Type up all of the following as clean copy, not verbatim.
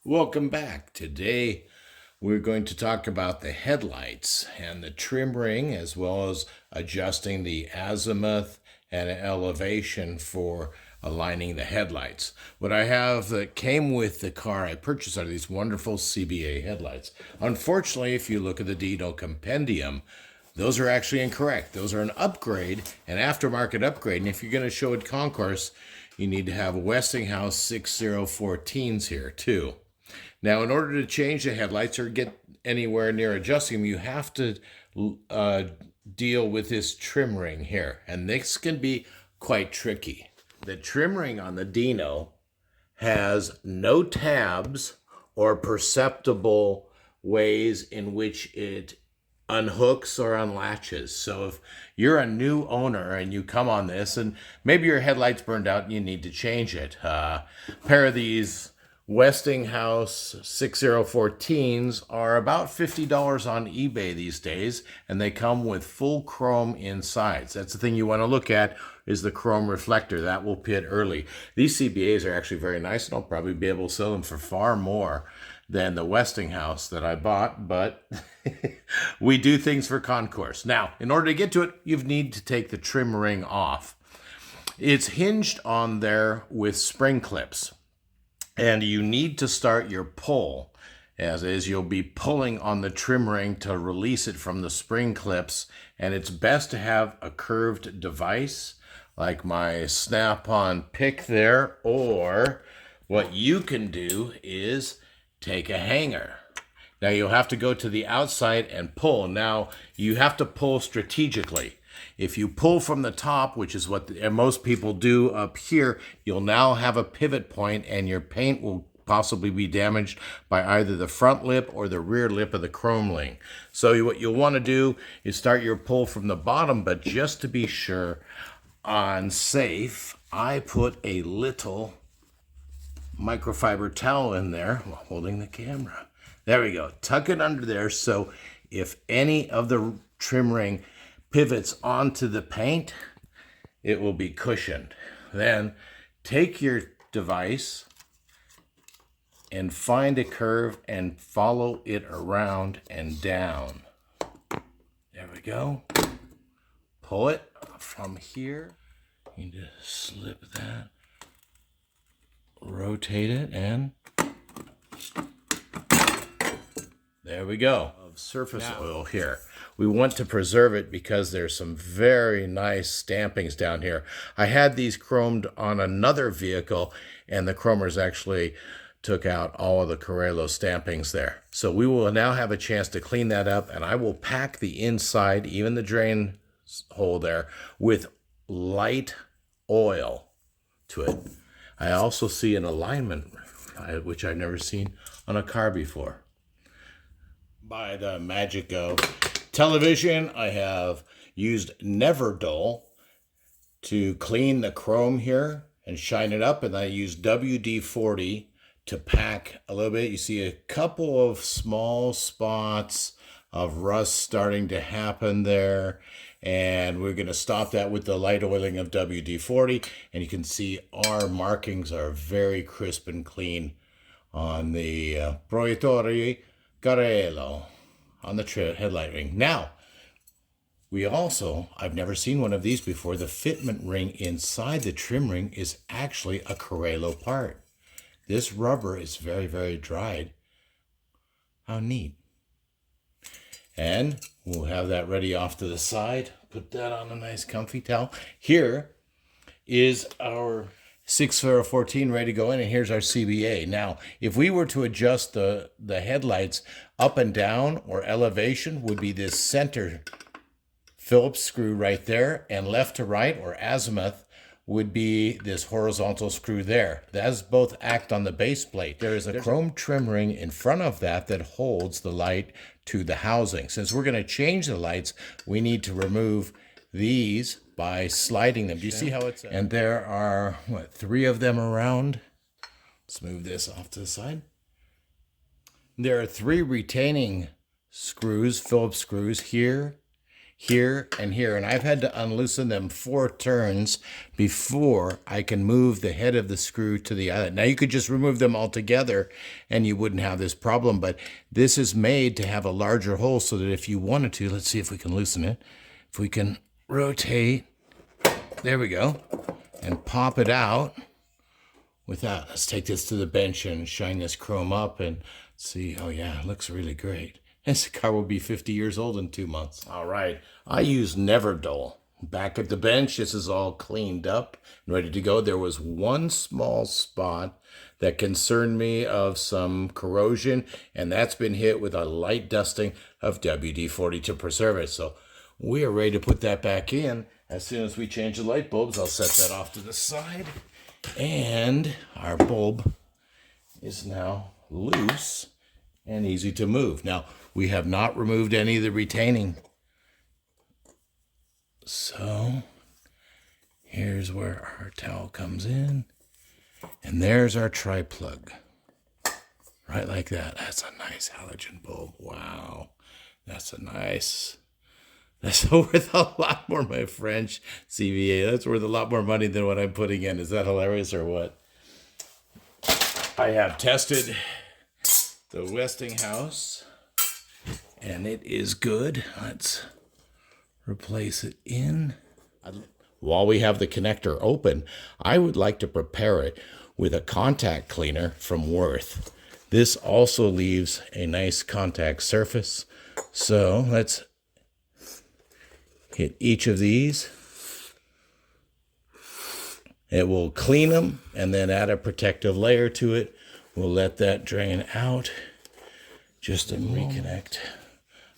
Welcome back. Today we're going to talk about the headlights and the trim ring, as well as adjusting the azimuth and elevation for aligning the headlights. What I have that came with the car I purchased are these wonderful CBA headlights. Unfortunately, if you look at the Dino compendium, those are actually incorrect. Those are an upgrade, an aftermarket upgrade. And if you're going to show at concourse, you need to have Westinghouse 6014s here too. Now, in order to change the headlights or get anywhere near adjusting them, you have to deal with this trim ring here. And this can be quite tricky. The trim ring on the Dino has no tabs or perceptible ways in which it unhooks or unlatches. So if you're a new owner and you come on this and maybe your headlights burned out and you need to change it, a pair of these Westinghouse 6014s are about $50 on eBay these days, and they come with full chrome insides. That's the thing you want to look at, is the chrome reflector. That will pit early. These CBAs are actually very nice, and I'll probably be able to sell them for far more than the Westinghouse that I bought, but we do things for concourse. Now, in order to get to it, you need to take the trim ring off. It's hinged on there with spring clips. And you need to start your pull, as is you'll be pulling on the trim ring to release it from the spring clips. And it's best to have a curved device like my snap-on pick there, or what you can do is take a hanger. Now you'll have to go to the outside and pull. Now you have to pull strategically. If you pull from the top, which is what most people do up here, you'll now have a pivot point and your paint will possibly be damaged by either the front lip or the rear lip of the chrome ring. So what you'll want to do is start your pull from the bottom, but just to be sure on safe, I put a little microfiber towel in there while holding the camera. There we go. Tuck it under there so if any of the trim ring pivots onto the paint, it will be cushioned. Then take your device and find a curve and follow it around and down. There we go. Pull it from here. You need to slip that, rotate it, and there we go. Surface oil here. We want to preserve it because there's some very nice stampings down here. I had these chromed on another vehicle, and the chromers actually took out all of the Carrello stampings there. So we will now have a chance to clean that up, and I will pack the inside, even the drain hole there, with light oil to it. I also see an alignment, which I've never seen on a car before. By the magic of television, I have used Never Dull to clean the chrome here and shine it up, and I use WD-40 to pack a little bit. You see a couple of small spots of rust starting to happen there, and we're going to stop that with the light oiling of WD-40, and you can see our markings are very crisp and clean on the Proiettore Carrello on the headlight ring. Now, I've never seen one of these before. The fitment ring inside the trim ring is actually a Carrello part. This rubber is very, very dried. How neat. And we'll have that ready off to the side. Put that on a nice comfy towel. Here is our 6014 ready to go in, and here's our CBA. Now, if we were to adjust the headlights up and down, or elevation would be this center Phillips screw right there, and left to right, or azimuth, would be this horizontal screw there. That's both act on the base plate. There is a chrome trim ring in front of that holds the light to the housing. Since we're going to change the lights, we need to remove these by sliding them. Do you see how it's... And there are, 3 of them around? Let's move this off to the side. There are 3 retaining screws, Phillips screws, here, here and here, and I've had to unloosen them 4 turns before I can move the head of the screw to the other. Now you could just remove them all together and you wouldn't have this problem, but this is made to have a larger hole so that if you wanted to, let's see if we can loosen it. If we can rotate, there we go, and pop it out without, let's take this to the bench and shine this chrome up and see. Oh yeah, it looks really great. This car will be 50 years old in 2 months. All right, I use Never Dull. Back at the bench, this is all cleaned up and ready to go. There was one small spot that concerned me of some corrosion, and that's been hit with a light dusting of WD-40 to preserve it. So we are ready to put that back in. As soon as we change the light bulbs, I'll set that off to the side. And our bulb is now loose and easy to move. Now, we have not removed any of the retaining. So here's where our towel comes in. And there's our tri-plug. Right like that. That's a nice halogen bulb. Wow. That's worth a lot more, my French CVA. That's worth a lot more money than what I'm putting in. Is that hilarious or what? I have tested the Westinghouse, and it is good. Let's replace it in. While we have the connector open, I would like to prepare it with a contact cleaner from Worth. This also leaves a nice contact surface. So let's hit each of these. It will clean them and then add a protective layer to it. We'll let that drain out. Just to reconnect.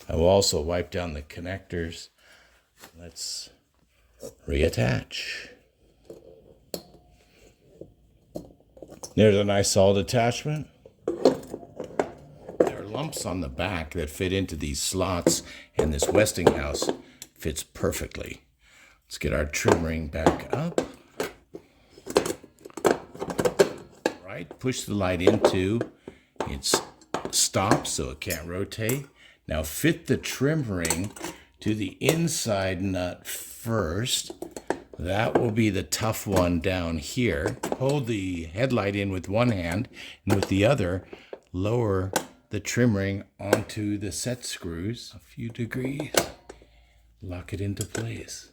I will also wipe down the connectors. Let's reattach. There's a nice solid attachment. There are lumps on the back that fit into these slots, and this Westinghouse fits perfectly. Let's get our trim ring back up. Right, push the light into its stop so it can't rotate. Now fit the trim ring to the inside nut first. That will be the tough one down here. Hold the headlight in with one hand, and with the other, lower the trim ring onto the set screws a few degrees. Lock it into place.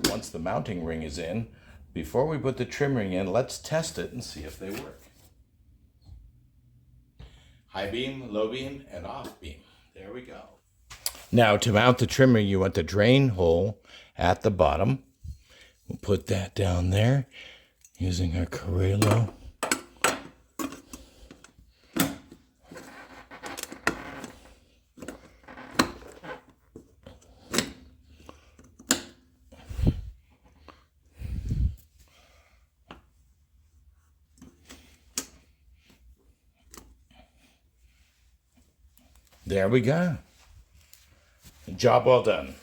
Once the mounting ring is in, before we put the trim ring in, let's test it and see if they work. High beam, low beam, and off beam. There we go. Now, to mount the trim ring, you want the drain hole at the bottom. We'll put that down there using our Carrello. There we go. Job well done.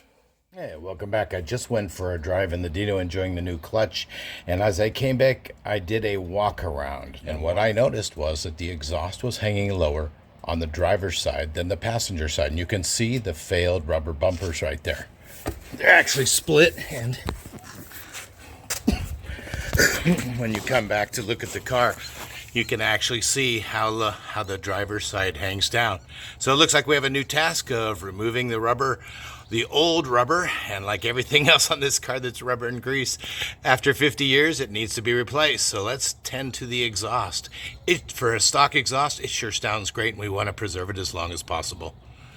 Hey, welcome back. I just went for a drive in the Dino, enjoying the new clutch. And as I came back, I did a walk around. And what I noticed was that the exhaust was hanging lower on the driver's side than the passenger side. And you can see the failed rubber bumpers right there. They're actually split. And when you come back to look at the car, you can actually see how the driver's side hangs down. So it looks like we have a new task of removing the rubber, the old rubber, and like everything else on this car that's rubber and grease, after 50 years, it needs to be replaced. So let's tend to the exhaust. For a stock exhaust, it sure sounds great, and we want to preserve it as long as possible.